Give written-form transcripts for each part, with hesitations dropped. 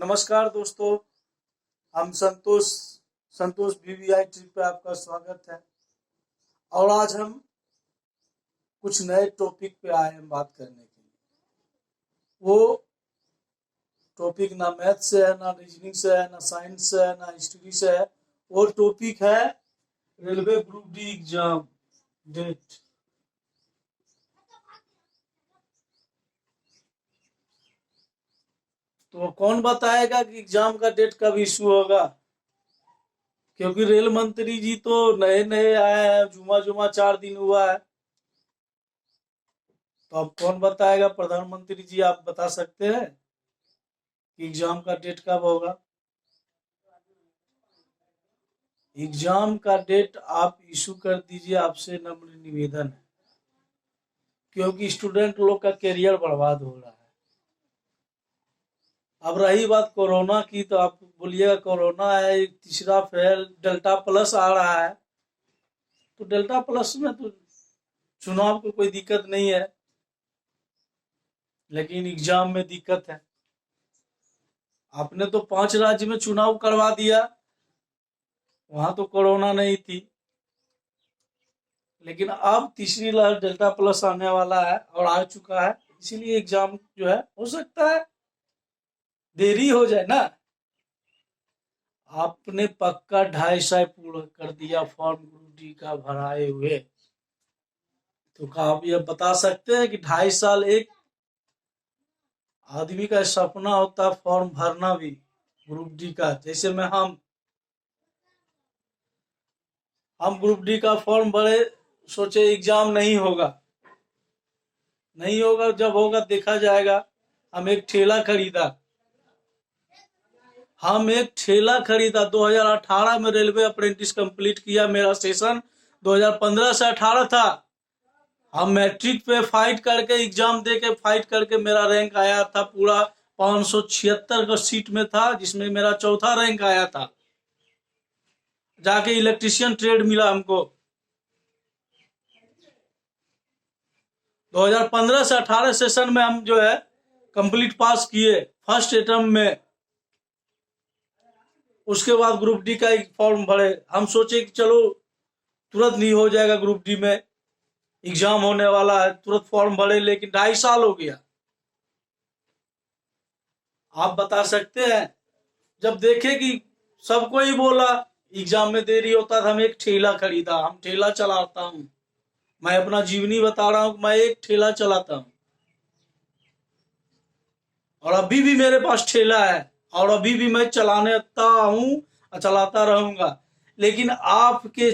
नमस्कार दोस्तों, हम संतोष संतोष वीवीआई ट्रिप पे आपका स्वागत है। और आज हम कुछ नए टॉपिक पे आए हैं बात करने के लिए। वो टॉपिक ना मैथ से है, ना रीजनिंग से है, ना साइंस से है, ना हिस्ट्री से है। वो टॉपिक है railway group D exam date. तो कौन बताएगा कि एग्जाम का डेट कब इशू होगा? क्योंकि रेल मंत्री जी तो नए नए आए हैं, जुमा जुमा 4 दिन हुआ है। तो अब कौन बताएगा? प्रधानमंत्री जी आप बता सकते हैं कि एग्जाम का डेट कब होगा? एग्जाम का डेट आप इशू कर दीजिए, आपसे नम्र निवेदन है, क्योंकि स्टूडेंट लोग का करियर बर्बाद हो रहा है। अब रही बात कोरोना की, तो आप बोलिएगा कोरोना है, तीसरा फेल डेल्टा प्लस आ रहा है। तो डेल्टा प्लस में तो चुनाव को कोई दिक्कत नहीं है, लेकिन एग्जाम में दिक्कत है। आपने तो 5 राज्य में चुनाव करवा दिया, वहां तो कोरोना नहीं थी, लेकिन अब तीसरी लहर डेल्टा प्लस आने वाला है और आ चुका है, इसीलिए एग्जाम जो है हो सकता है देरी हो जाए ना। आपने पक्का 2.5 साल पूरा कर दिया फॉर्म ग्रुप डी का भराए हुए, तो क्या आप ये बता सकते हैं कि 2.5 साल एक आदमी का सपना होता है फॉर्म भरना भी ग्रुप डी का। जैसे में हम ग्रुप डी का फॉर्म भरे, सोचे एग्जाम नहीं होगा, नहीं होगा, जब होगा देखा जाएगा। हम एक ठेला खरीदा हम एक ठेला खरीदा 2018 में रेलवे अप्रेंटिस कंप्लीट किया। मेरा सेशन 2015 से 18 था। हम मैट्रिक पे फाइट करके एग्जाम दे के फाइट करके मेरा रैंक आया था पूरा 576 का सीट में था, जिसमें मेरा चौथा रैंक आया था। जाके इलेक्ट्रिशियन ट्रेड मिला हमको। 2015 से 18 सेशन में हम जो है कंप्लीट पास किए फर्स्ट अटेम्प्ट में। उसके बाद ग्रुप डी का एक फॉर्म भरे। हम सोचे कि चलो तुरंत नहीं हो जाएगा, ग्रुप डी में एग्जाम होने वाला है, तुरंत फॉर्म भरे, लेकिन 2.5 साल हो गया। आप बता सकते हैं? जब देखे कि सबको ही बोला एग्जाम में देरी होता था, हम एक ठेला खरीदा। हम ठेला चलाता हूँ, मैं अपना जीवनी बता रहा हूँ, मैं एक ठेला चलाता हूँ और अभी भी मेरे पास ठेला है और अभी भी मैं चलाता हूँ और चलाता रहूंगा। लेकिन आपके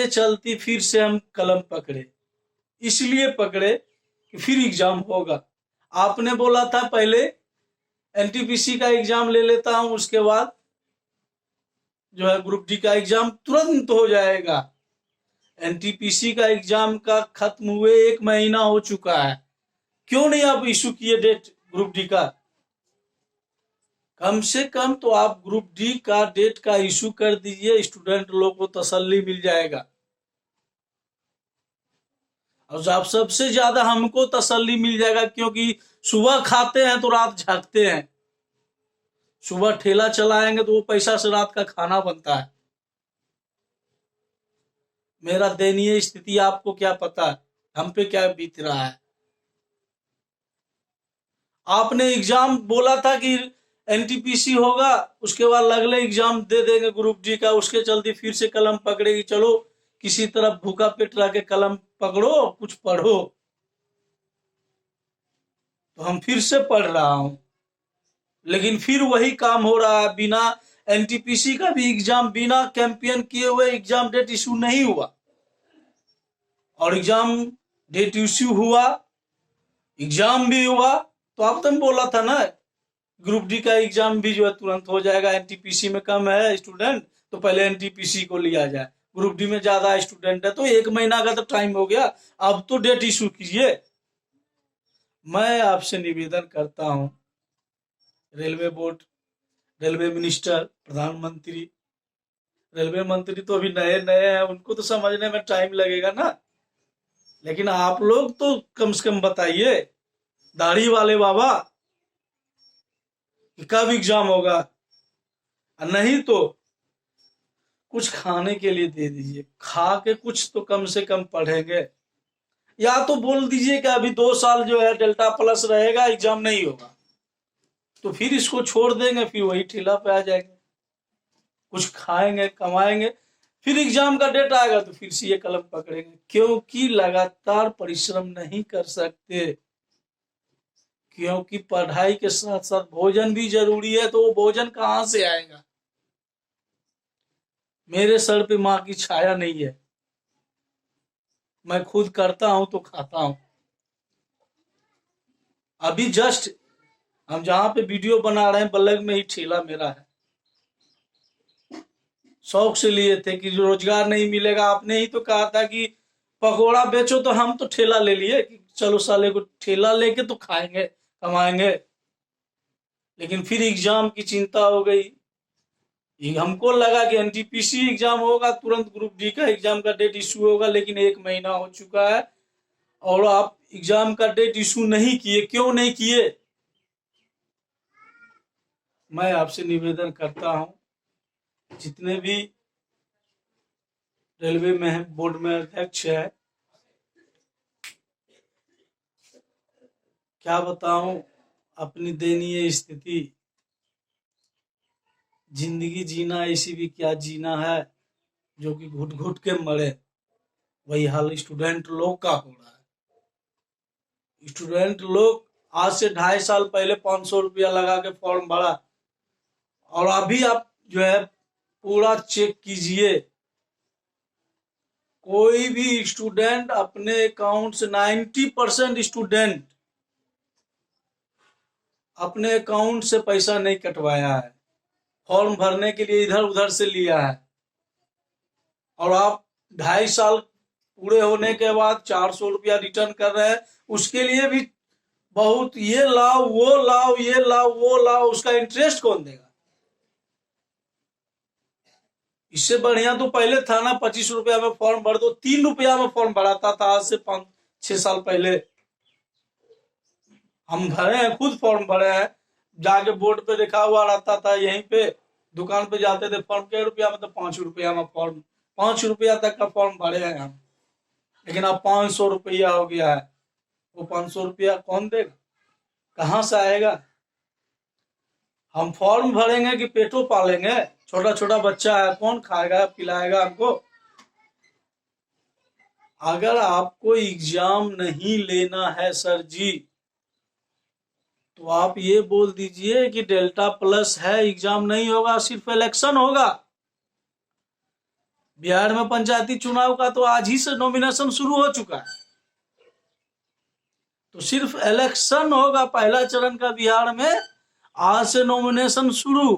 चलती फिर से हम कलम पकड़े, इसलिए पकड़े कि फिर एग्जाम होगा। आपने बोला था पहले एनटीपीसी का एग्जाम ले लेता हूं, उसके बाद जो है ग्रुप डी का एग्जाम तुरंत हो जाएगा। एनटीपीसी का एग्जाम का खत्म हुए 1 महीना हो चुका है, क्यों नहीं आप इशू किए डेट ग्रुप डी का? कम से कम तो आप ग्रुप डी का डेट का इशू कर दीजिए, स्टूडेंट लोग को तसल्ली मिल जाएगा। और आप सबसे ज्यादा हमको तसल्ली मिल जाएगा, क्योंकि सुबह खाते हैं तो रात झाँकते हैं। सुबह ठेला चलाएंगे तो वो पैसा से रात का खाना बनता है। मेरा दयनीय स्थिति आपको क्या पता है, हम पे क्या बीत रहा है। आपने एग्जाम बोला था कि एनटीपीसी होगा, उसके बाद अगले एग्जाम दे देंगे ग्रुप डी का, उसके चलते फिर से कलम पकड़ेगी। चलो किसी तरफ भूखा पेट रह के कलम पकड़ो, कुछ पढ़ो। तो हम फिर से पढ़ रहा हूं, लेकिन फिर वही काम हो रहा है। बिना एनटीपीसी का भी एग्जाम, बिना कैंपेन किए हुए एग्जाम डेट इशू नहीं हुआ, और एग्जाम डेट इशू हुआ, एग्जाम भी हुआ। तो आप तुम बोला था ना ग्रुप डी का एग्जाम भी जो है तुरंत हो जाएगा। एनटीपीसी में कम है स्टूडेंट तो पहले एनटीपीसी को लिया जाए, ग्रुप डी में ज्यादा स्टूडेंट है तो 1 महीना का तो टाइम हो गया, अब तो डेट इशू कीजिए। मैं आपसे निवेदन करता हूं, रेलवे बोर्ड, रेलवे मिनिस्टर, प्रधानमंत्री, रेलवे मंत्री तो अभी नए नए हैं, उनको तो समझने में टाइम लगेगा ना। लेकिन आप लोग तो कम से कम बताइए, दाढ़ी वाले बाबा, कि कब एग्जाम होगा, नहीं तो कुछ खाने के लिए दे दीजिए, खा के कुछ तो कम से कम पढ़ेंगे। या तो बोल दीजिए कि अभी 2 साल जो है डेल्टा प्लस रहेगा, एग्जाम नहीं होगा, तो फिर इसको छोड़ देंगे, फिर वही ठेला पे आ जाएंगे, कुछ खाएंगे कमाएंगे, फिर एग्जाम का डेट आएगा तो फिर से ये कलम पकड़ेंगे, क्योंकि लगातार परिश्रम नहीं कर सकते, क्योंकि पढ़ाई के साथ साथ भोजन भी जरूरी है। तो वो भोजन कहाँ से आएगा? मेरे सर पे माँ की छाया नहीं है, मैं खुद करता हूं तो खाता हूं। अभी जस्ट हम जहां पे वीडियो बना रहे हैं बल्लग में ही ठेला मेरा है, शौक से लिए थे कि रोजगार नहीं मिलेगा। आपने ही तो कहा था कि पकोड़ा बेचो, तो हम तो ठेला ले लिए कि चलो साले को ठेला लेके तो खाएंगे कमाएंगे। लेकिन फिर एग्जाम की चिंता हो गई, हमको लगा कि एनटीपीसी एग्जाम होगा, तुरंत ग्रुप डी का एग्जाम का डेट इशू होगा, लेकिन 1 महीना हो चुका है और आप एग्जाम का डेट इशू नहीं किए। क्यों नहीं किए? मैं आपसे निवेदन करता हूं, जितने भी रेलवे में बोर्ड में अध्यक्ष है, क्या बताऊं अपनी दयनीय स्थिति, जिंदगी जीना ऐसी भी क्या जीना है जो कि घुट घुट के मरे। वही हाल स्टूडेंट लोग का हो रहा है। स्टूडेंट लोग आज से 2.5 साल पहले 500 रुपया लगा के फॉर्म भरा, और अभी आप जो है पूरा चेक कीजिए, कोई भी स्टूडेंट अपने अकाउंट से 90% स्टूडेंट अपने अकाउंट से पैसा नहीं कटवाया है, फॉर्म भरने के लिए इधर उधर से लिया है। और आप 2.5 साल पूरे होने के बाद 400 रुपया रिटर्न कर रहे हैं, उसके लिए भी बहुत ये लाओ वो लाओ ये लाओ वो लाओ, उसका इंटरेस्ट कौन देगा? इससे बढ़िया तो पहले था ना, 25 रुपया में फॉर्म भर दो। 3 रुपया में फॉर्म भराता था आज से 5-6 साल पहले। हम भरे हैं, खुद फॉर्म भरे हैं, जाके बोर्ड पे लिखा हुआ रहता था, यहीं पे दुकान पे जाते थे, फॉर्म के रुपया में, तो 5 रुपया में फॉर्म, 5 रुपया तक का फॉर्म भरे हैं हम। लेकिन अब 500 रुपया हो गया है, वो 500 रुपया कौन देगा, कहाँ से आएगा? हम फॉर्म भरेंगे कि पेटो पालेंगे? छोटा छोटा बच्चा है, कौन खाएगा पिलाएगा हमको? अगर आपको एग्जाम नहीं लेना है सर जी, तो आप ये बोल दीजिए कि डेल्टा प्लस है, एग्जाम नहीं होगा, सिर्फ इलेक्शन होगा। बिहार में पंचायती चुनाव का तो आज ही से नॉमिनेशन शुरू हो चुका है, तो सिर्फ इलेक्शन होगा पहला चरण का बिहार में, आज से नॉमिनेशन शुरू,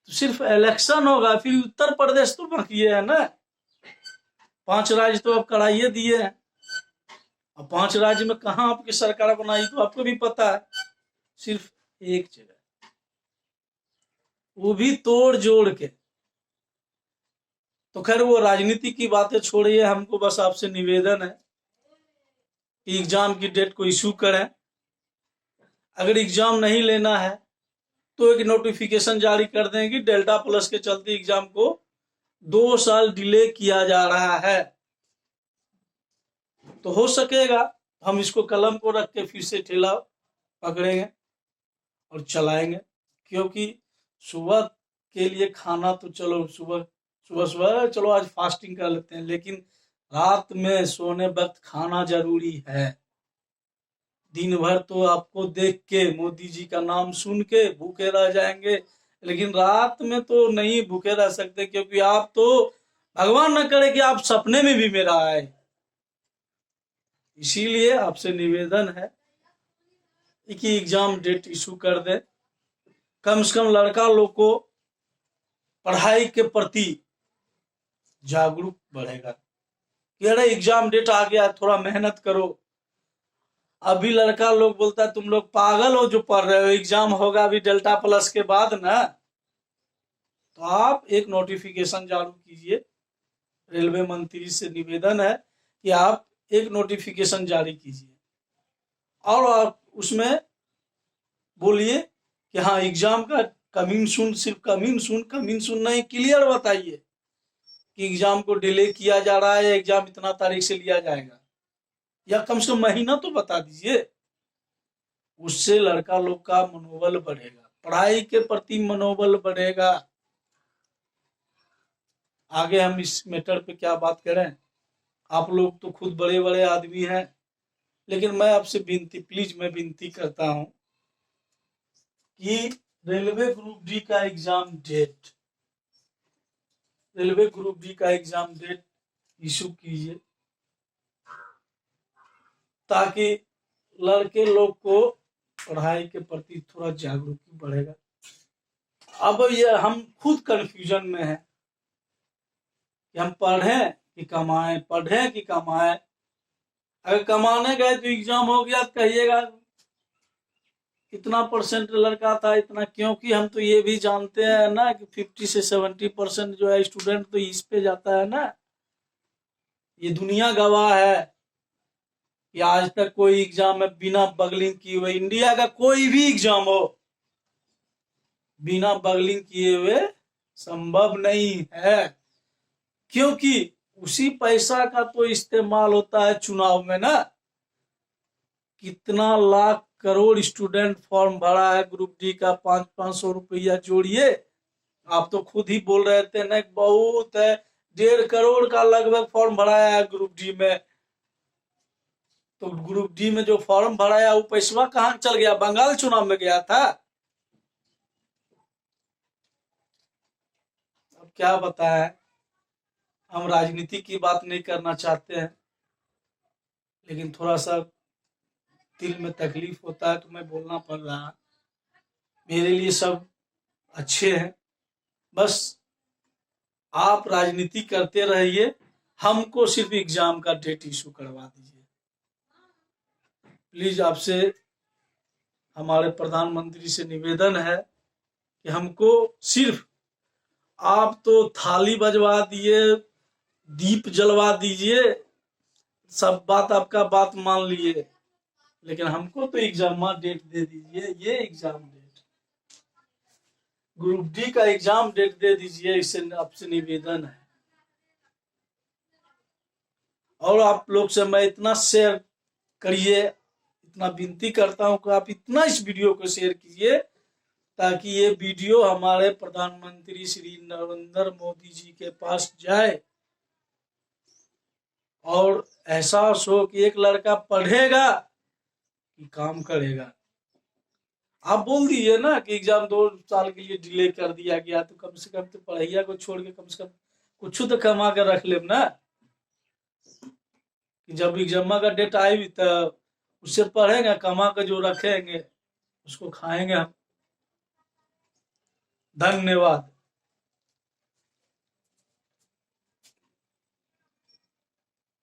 तो सिर्फ इलेक्शन होगा। फिर उत्तर प्रदेश तो बाकी है ना, 5 राज्य तो अब कराइए दिए हैं, अब 5 राज्य में कहां आपकी सरकार बनाई तो आपको भी पता है, सिर्फ एक जगह, वो भी तोड़ जोड़ के। तो खैर वो राजनीति की बातें छोड़िए, हमको बस आपसे निवेदन है कि एग्जाम की डेट को इशू करें। अगर एग्जाम नहीं लेना है तो एक नोटिफिकेशन जारी कर दें कि डेल्टा प्लस के चलते एग्जाम को 2 साल डिले किया जा रहा है, तो हो सकेगा हम इसको कलम को रख के फिर से ठेला पकड़ेंगे और चलाएंगे। क्योंकि सुबह के लिए खाना तो चलो सुबह सुबह चलो आज फास्टिंग कर लेते हैं, लेकिन रात में सोने वक्त खाना जरूरी है। दिन भर तो आपको देख के, मोदी जी का नाम सुन के भूखे रह जाएंगे, लेकिन रात में तो नहीं भूखे रह सकते, क्योंकि आप तो भगवान न करे कि आप सपने में भी मेरा आए। इसीलिए आपसे निवेदन है कि एग्जाम डेट इशू कर दे, कम से कम लड़का लोग को पढ़ाई के प्रति जागरूक बढ़ेगा कि अरे एग्जाम डेट आ गया, थोड़ा मेहनत करो। अभी लड़का लोग बोलता है तुम लोग पागल हो जो पढ़ रहे हो, एग्जाम होगा अभी डेल्टा प्लस के बाद ना। तो आप एक नोटिफिकेशन जारी कीजिए, रेलवे मंत्री से निवेदन है कि आप एक नोटिफिकेशन जारी कीजिए और आप उसमें बोलिए कि हाँ एग्जाम का कमिंग सून, सिर्फ कमिंग सून नहीं, क्लियर बताइए कि एग्जाम को डिले किया जा रहा है या एग्जाम इतना तारीख से लिया जाएगा, या कम से कम महीना तो बता दीजिए। उससे लड़का लोग का मनोबल बढ़ेगा, पढ़ाई के प्रति मनोबल बढ़ेगा। आगे हम इस मैटर पे क्या बात करें, आप लोग तो खुद बड़े बड़े आदमी हैं, लेकिन मैं आपसे प्लीज मैं विनती करता हूं कि रेलवे ग्रुप डी का exam date, railway group D का एग्जाम डेट इशू कीजिए, ताकि लड़के लोग को पढ़ाई के प्रति थोड़ा जागरूकता बढ़ेगा। अब ये हम खुद कंफ्यूजन में हैं कि हम पढ़ें कि कमाएं, पढ़ें कि कमाएं। अगर कमाने गए तो एग्जाम हो गया तो कहिएगा कितना परसेंट लड़का था इतना, क्योंकि हम तो ये भी जानते हैं ना कि 50 से 70% जो है स्टूडेंट तो इस पे जाता है ना। ये दुनिया गवाह है कि आज तक कोई एग्जाम में बिना बगलिंग किए हुए, इंडिया का कोई भी एग्जाम हो, बिना बगलिंग किए हुए संभव नहीं है, क्योंकि उसी पैसा का तो इस्तेमाल होता है चुनाव में ना। कितना लाख करोड़ स्टूडेंट फॉर्म भरा है ग्रुप डी का, 500 रुपया जोड़िए। आप तो खुद ही बोल रहे थे ना, बहुत है, 1.5 करोड़ का लगभग फॉर्म भराया है ग्रुप डी में। तो ग्रुप डी में जो फॉर्म भराया वो पैसा कहाँ चल गया, बंगाल चुनाव में गया था। अब क्या बताएं, हम राजनीति की बात नहीं करना चाहते हैं, लेकिन थोड़ा सा दिल में तकलीफ होता है तो मैं बोलना पड़ रहा है। मेरे लिए सब अच्छे हैं, बस आप राजनीति करते रहिए, हमको सिर्फ एग्जाम का डेट इशू करवा दीजिए प्लीज। आपसे हमारे प्रधानमंत्री से निवेदन है कि हमको सिर्फ, आप तो थाली बजवा दिए, दीप जलवा दीजिए, सब बात आपका बात मान लिए, लेकिन हमको तो एग्जाम डेट दे दीजिए। ये एग्जाम डेट, ग्रुप डी का एग्जाम डेट दे दीजिए, इससे आपसे निवेदन है। और आप लोग से मैं इतना शेयर करिए, इतना विनती करता हूं कि आप इतना इस वीडियो को शेयर कीजिए, ताकि ये वीडियो हमारे प्रधानमंत्री श्री नरेंद्र मोदी जी के पास जाए और एहसास हो कि एक लड़का पढ़ेगा कि काम करेगा। आप बोल दीजिए ना कि एग्जाम 2 साल के लिए डिले कर दिया गया, तो कम से कम तो पढ़ाइया को छोड़ के कम से कम कुछ तो कमा कर रख ले ना, कि जब एग्जाम का डेट आई तो उससे पढ़ेंगे, कमा कर जो रखेंगे उसको खाएंगे हम। धन्यवाद।